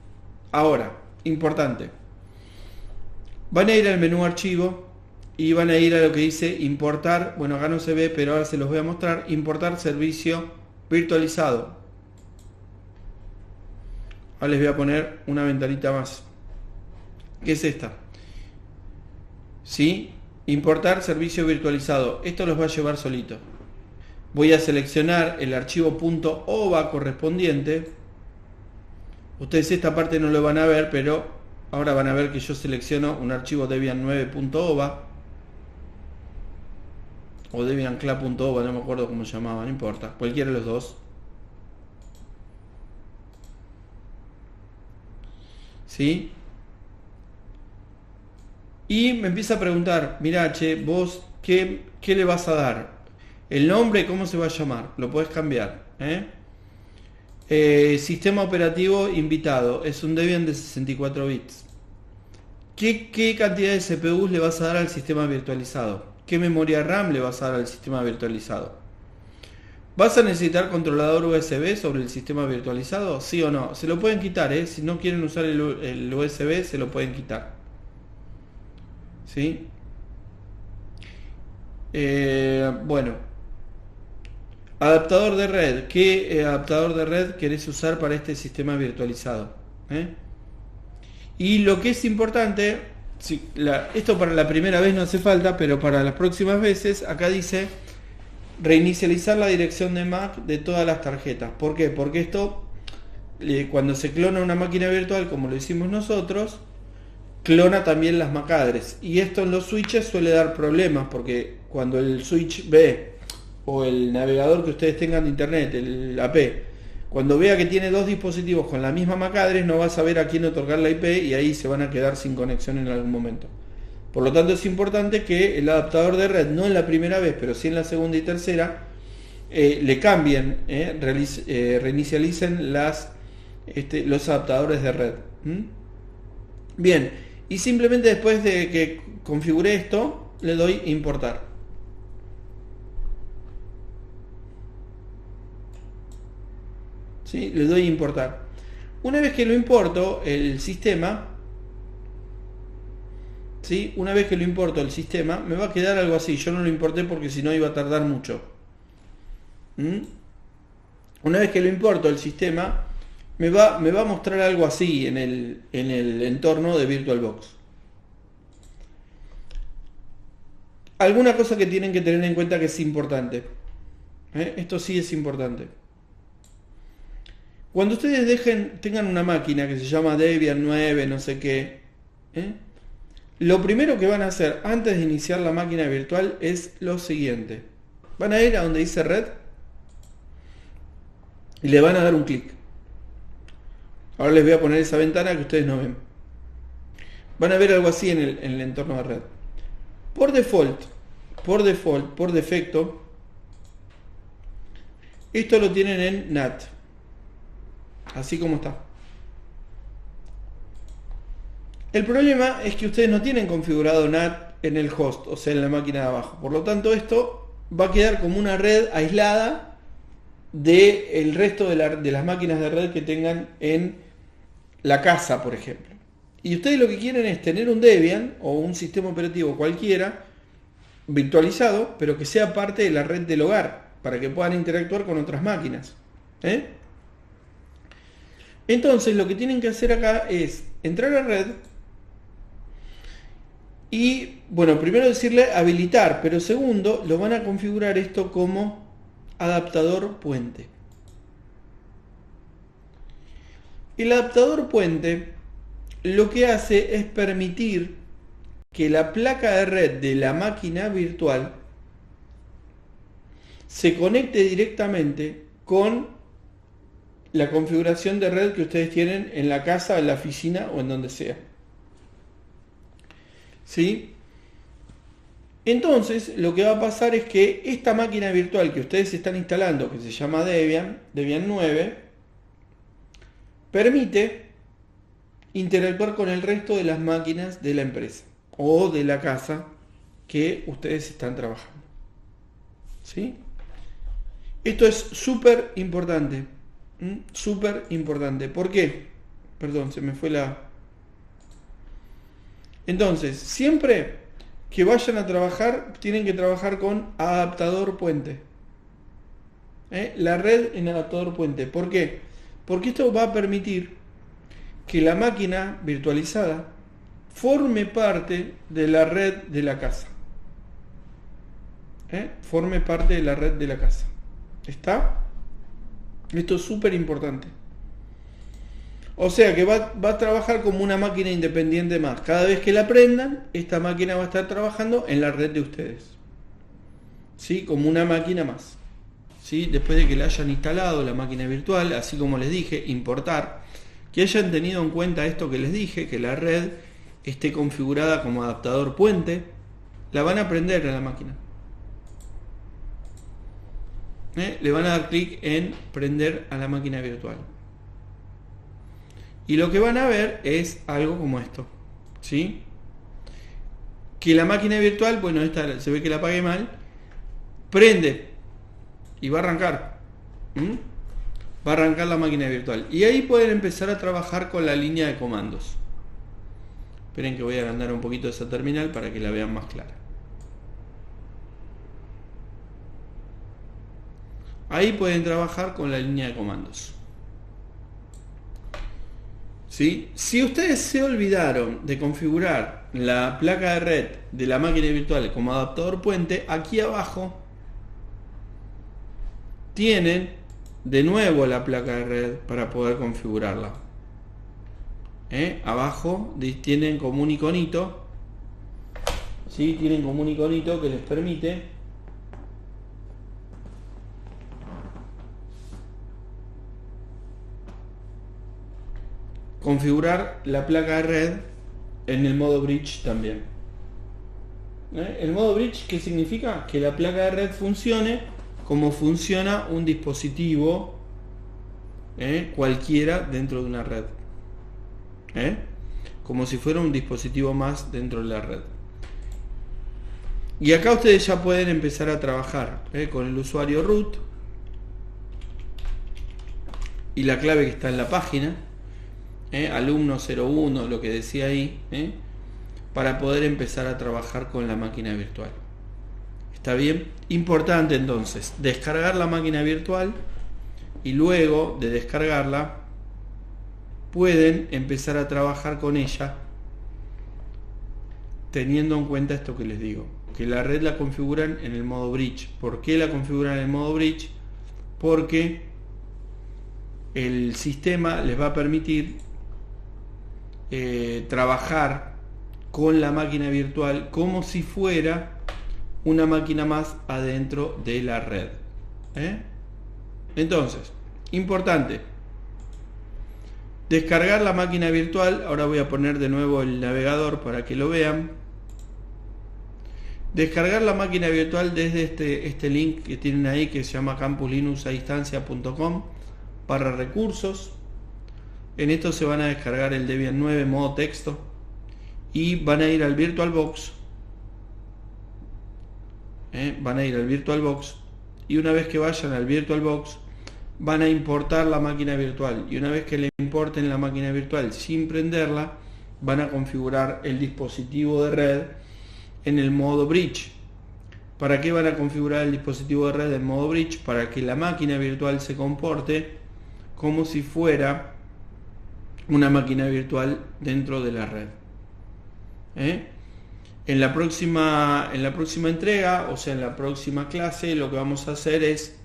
Ahora, importante, van a ir al menú archivo y van a ir a lo que dice importar. Bueno, acá no se ve, pero ahora se los voy a mostrar. Importar servicio virtualizado. Ahora les voy a poner una ventanita más, que es esta. ¿Sí? Importar servicio virtualizado. Esto los va a llevar solito. Voy a seleccionar el archivo .ova correspondiente. Ustedes esta parte no lo van a ver, pero ahora van a ver que yo selecciono un archivo debian9.ova o debiancla.ova, no me acuerdo cómo se llamaba, no importa, cualquiera de los dos. ¿Sí? Y me empieza a preguntar, mira, che, vos, ¿qué le vas a dar? El nombre, ¿cómo se va a llamar? Lo podés cambiar. ¿eh? Sistema operativo invitado, es un Debian de 64 bits. ¿Qué cantidad de CPUs le vas a dar al sistema virtualizado? ¿Qué memoria RAM le vas a dar al sistema virtualizado? ¿Vas a necesitar controlador USB sobre el sistema virtualizado? ¿Sí o no? Se lo pueden quitar, ¿eh? Si no quieren usar el USB, se lo pueden quitar. ¿Sí? Bueno. Adaptador de red. ¿Qué adaptador de red querés usar para este sistema virtualizado? Y lo que es importante, esto para la primera vez no hace falta, pero para las próximas veces, acá dice reinicializar la dirección de MAC de todas las tarjetas. ¿Por qué? Porque esto, cuando se clona una máquina virtual, como lo hicimos nosotros, clona también las MAC address. Y esto en los switches suele dar problemas, porque cuando el switch ve, o el navegador que ustedes tengan de internet, el AP, cuando vea que tiene dos dispositivos con la misma MAC address, no va a saber a quién otorgar la IP y ahí se van a quedar sin conexión en algún momento. Por lo tanto, es importante que el adaptador de red, no en la primera vez, pero sí en la segunda y tercera, le cambien, reinicialicen los adaptadores de red. Bien, y simplemente después de que configure esto, le doy importar. ¿Sí? Le doy importar. Una vez que lo importo, el sistema, ¿sí? Una vez que lo importo el sistema, me va a quedar algo así. Yo no lo importé porque si no iba a tardar mucho. Una vez que lo importo el sistema, me va a mostrar algo así en el entorno de VirtualBox. Alguna cosa que tienen que tener en cuenta que es importante. Esto sí es importante. Cuando ustedes tengan una máquina que se llama Debian 9, no sé qué, lo primero que van a hacer antes de iniciar la máquina virtual es lo siguiente. Van a ir a donde dice red y le van a dar un clic. Ahora les voy a poner esa ventana que ustedes no ven. Van a ver algo así en el entorno de red. Por defecto, esto lo tienen en NAT. Así como está. El problema es que ustedes no tienen configurado NAT en el host, o sea, en la máquina de abajo. Por lo tanto, esto va a quedar como una red aislada del resto de las máquinas de red que tengan en la casa, por ejemplo. Y ustedes lo que quieren es tener un Debian o un sistema operativo cualquiera virtualizado, pero que sea parte de la red del hogar, para que puedan interactuar con otras máquinas. Entonces lo que tienen que hacer acá es entrar a red y, bueno, primero decirle habilitar, pero segundo lo van a configurar esto como adaptador puente. El adaptador puente lo que hace es permitir que la placa de red de la máquina virtual se conecte directamente con la configuración de red que ustedes tienen en la casa, en la oficina o en donde sea. ¿Sí? Entonces, lo que va a pasar es que esta máquina virtual que ustedes están instalando, que se llama Debian 9, permite interactuar con el resto de las máquinas de la empresa o de la casa que ustedes están trabajando. ¿Sí? Esto es súper importante. Súper importante. ¿Por qué? Perdón, se me fue la... Entonces, siempre que vayan a trabajar, tienen que trabajar con adaptador puente. La red en adaptador puente. ¿Por qué? Porque esto va a permitir que la máquina virtualizada forme parte de la red de la casa. Forme parte de la red de la casa. ¿Está? Esto es súper importante. O sea que va a trabajar como una máquina independiente más. Cada vez que la prendan, esta máquina va a estar trabajando en la red de ustedes. ¿Sí? Como una máquina más. ¿Sí? Después de que la hayan instalado la máquina virtual, así como les dije, importar, que hayan tenido en cuenta esto que les dije, que la red esté configurada como adaptador puente, la van a prender a la máquina. le van a dar clic en prender a la máquina virtual. Y lo que van a ver es algo como esto, ¿sí? Que la máquina virtual, bueno, esta se ve que la apagué mal, prende y va a arrancar. Va a arrancar la máquina virtual. Y ahí pueden empezar a trabajar con la línea de comandos. Esperen que voy a agrandar un poquito esa terminal para que la vean más clara. Ahí pueden trabajar con la línea de comandos. ¿Sí? Si ustedes se olvidaron de configurar la placa de red de la máquina virtual como adaptador puente, aquí abajo tienen de nuevo la placa de red para poder configurarla. Abajo tienen como un iconito, ¿sí? Tienen como un iconito que les permite configurar la placa de red en el modo bridge también. El modo bridge, ¿qué significa? Que la placa de red funcione como funciona un dispositivo cualquiera dentro de una red. Como si fuera un dispositivo más dentro de la red. Y acá ustedes ya pueden empezar a trabajar con el usuario root y la clave que está en la página, alumno 01, lo que decía ahí, para poder empezar a trabajar con la máquina virtual. ¿Está bien? Importante entonces, descargar la máquina virtual y luego de descargarla pueden empezar a trabajar con ella teniendo en cuenta esto que les digo, que la red la configuran en el modo bridge. ¿Por qué la configuran en el modo bridge? Porque el sistema les va a permitir trabajar con la máquina virtual como si fuera una máquina más adentro de la red. Entonces, importante, descargar la máquina virtual. Ahora voy a poner de nuevo el navegador para que lo vean. Descargar la máquina virtual desde este link que tienen ahí, que se llama campuslinuxadistancia.com/recursos. En esto se van a descargar el Debian 9 modo texto y van a ir al VirtualBox. Van a ir al VirtualBox y una vez que vayan al VirtualBox van a importar la máquina virtual, y una vez que le importen la máquina virtual sin prenderla, van a configurar el dispositivo de red en el modo bridge. ¿Para qué van a configurar el dispositivo de red en modo bridge? Para que la máquina virtual se comporte como si fuera una máquina virtual dentro de la red. En la próxima entrega, o sea en la próxima clase, lo que vamos a hacer es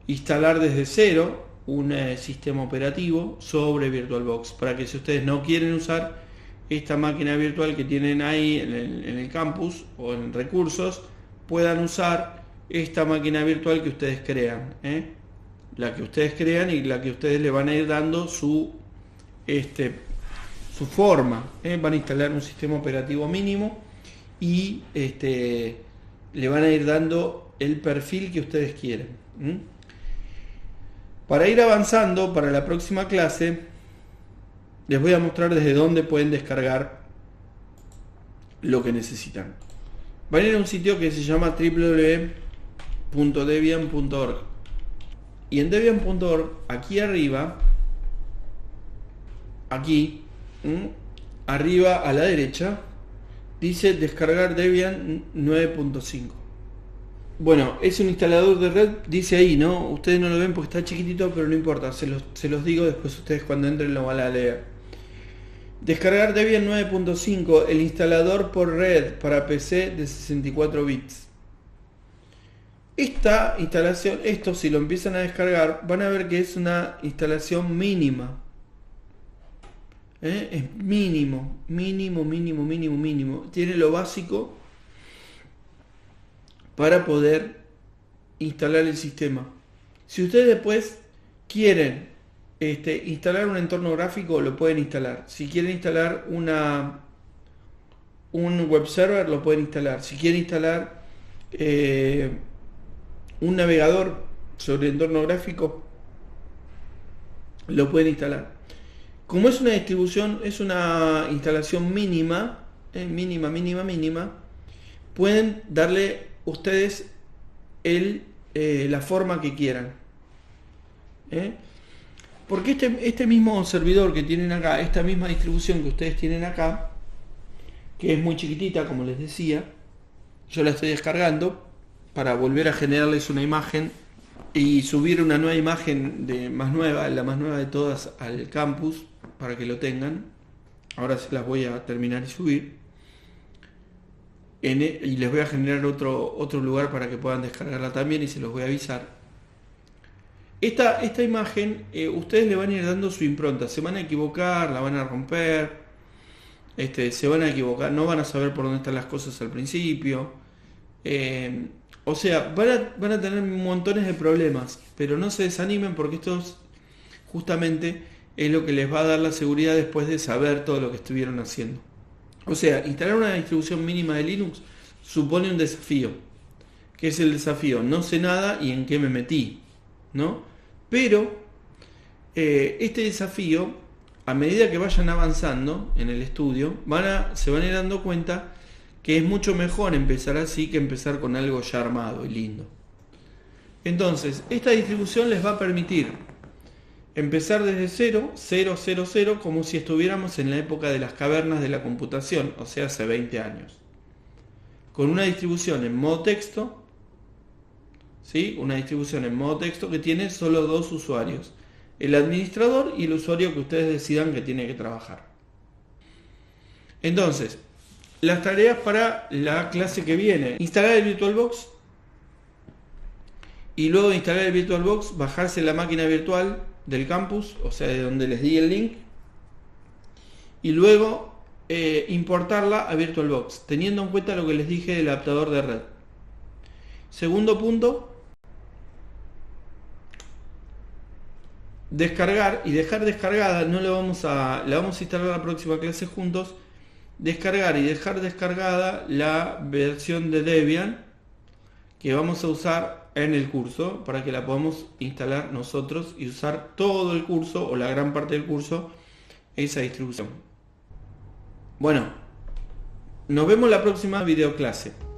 instalar desde cero un sistema operativo sobre VirtualBox, para que si ustedes no quieren usar esta máquina virtual que tienen ahí en el campus o en recursos, puedan usar esta máquina virtual que ustedes crean, la que ustedes crean y la que ustedes le van a ir dando su forma. Van a instalar un sistema operativo mínimo y le van a ir dando el perfil que ustedes quieren. Para ir avanzando para la próxima clase, les voy a mostrar desde dónde pueden descargar lo que necesitan. Van a ir a un sitio que se llama www.debian.org, y en debian.org, aquí arriba, arriba a la derecha, dice descargar Debian 9.5. Bueno, es un instalador de red, dice ahí, ¿no? Ustedes no lo ven porque está chiquitito, pero no importa, se los digo, después ustedes cuando entren lo van a leer. Descargar Debian 9.5, el instalador por red para PC de 64 bits. Esta instalación, esto si lo empiezan a descargar, van a ver que es una instalación mínima. Es mínimo. Tiene lo básico para poder instalar el sistema. Si ustedes después quieren instalar un entorno gráfico, lo pueden instalar. Si quieren instalar un web server, lo pueden instalar. Si quieren instalar un navegador, sobre entorno gráfico, lo pueden instalar. Como es una distribución, es una instalación mínima, mínima, pueden darle ustedes la forma que quieran. Porque este mismo servidor que tienen acá, esta misma distribución que ustedes tienen acá, que es muy chiquitita, como les decía, yo la estoy descargando para volver a generarles una imagen y subir una nueva imagen la más nueva de todas al campus para que lo tengan. Ahora se las voy a terminar y subir. Y les voy a generar otro lugar para que puedan descargarla también y se los voy a avisar. Esta imagen, ustedes le van a ir dando su impronta, se van a equivocar, la van a romper, se van a equivocar, no van a saber por dónde están las cosas al principio. O sea, van a tener montones de problemas, pero no se desanimen porque esto justamente es lo que les va a dar la seguridad después de saber todo lo que estuvieron haciendo. O sea, instalar una distribución mínima de Linux supone un desafío. ¿Qué es el desafío? No sé nada y en qué me metí, ¿no? Pero este desafío, a medida que vayan avanzando en el estudio, se van a ir dando cuenta que es mucho mejor empezar así que empezar con algo ya armado y lindo. Entonces, esta distribución les va a permitir empezar desde cero, como si estuviéramos en la época de las cavernas de la computación, o sea, hace 20 años. Con una distribución en modo texto, ¿sí? Una distribución en modo texto que tiene solo dos usuarios, el administrador y el usuario que ustedes decidan que tiene que trabajar. Entonces, las tareas para la clase que viene: instalar el VirtualBox y luego de instalar el VirtualBox bajarse la máquina virtual del campus, o sea, de donde les di el link, y luego importarla a VirtualBox, teniendo en cuenta lo que les dije del adaptador de red. Segundo punto: descargar y dejar descargada, la vamos a instalar la próxima clase juntos. Descargar y dejar descargada la versión de Debian que vamos a usar en el curso para que la podamos instalar nosotros y usar todo el curso o la gran parte del curso esa distribución. Bueno, nos vemos la próxima videoclase.